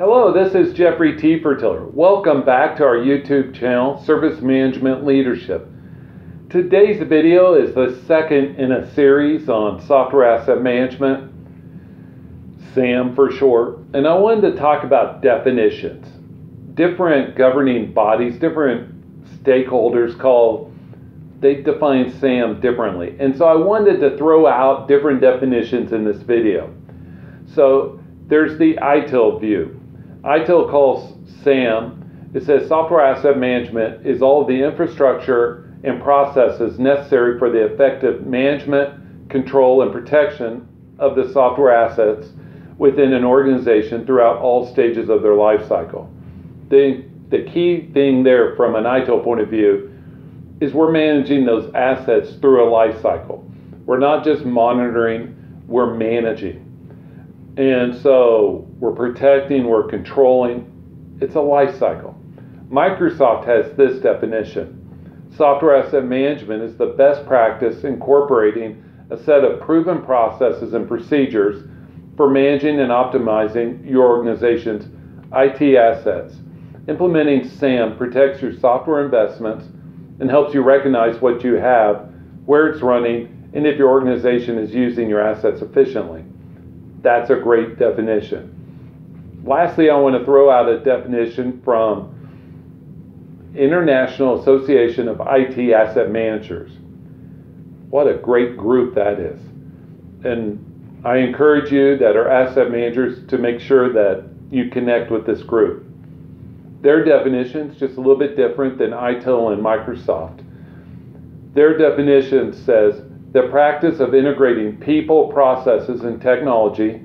Hello, this is Jeffrey T. Fertiller. Welcome back to our YouTube channel, Service Management Leadership. Today's video is the second in a series on software asset management, SAM for short, and I wanted to talk about definitions. Different governing bodies, different stakeholders they define SAM differently. And so I wanted to throw out different definitions in this video. So there's the ITIL view. ITIL calls SAM, it says software asset management is all of the infrastructure and processes necessary for the effective management, control, and protection of the software assets within an organization throughout all stages of their life cycle. The key thing there from an ITIL point of view is we're managing those assets through a life cycle. We're not just monitoring, we're managing. And so we're protecting, we're controlling. It's a life cycle. Microsoft has this definition. Software asset management is the best practice incorporating a set of proven processes and procedures for managing and optimizing your organization's IT assets. Implementing SAM protects your software investments and helps you recognize what you have, where it's running, and if your organization is using your assets efficiently. That's a great definition. Lastly, I want to throw out a definition from International Association of IT Asset Managers. What a great group that is. And I encourage you that are asset managers to make sure that you connect with this group. Their definition is just a little bit different than ITIL and Microsoft. Their definition says the practice of integrating people, processes, and technology,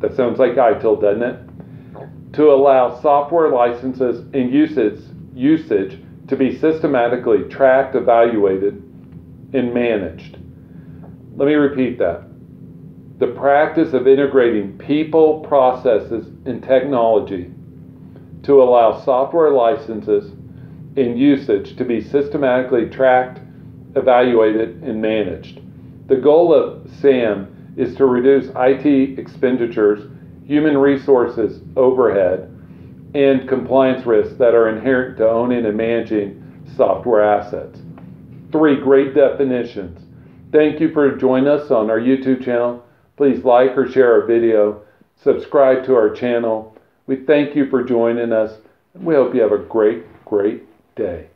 that sounds like ITIL, doesn't it? To allow software licenses and usage to be systematically tracked, evaluated, and managed. Let me repeat that. The practice of integrating people, processes, and technology to allow software licenses and usage to be systematically tracked, evaluated, and managed. The goal of SAM is to reduce IT expenditures, human resources overhead, and compliance risks that are inherent to owning and managing software assets. 3 great definitions. Thank you for joining us on our YouTube channel. Please like or share our video. Subscribe to our channel. We thank you for joining us, and we hope you have a great day.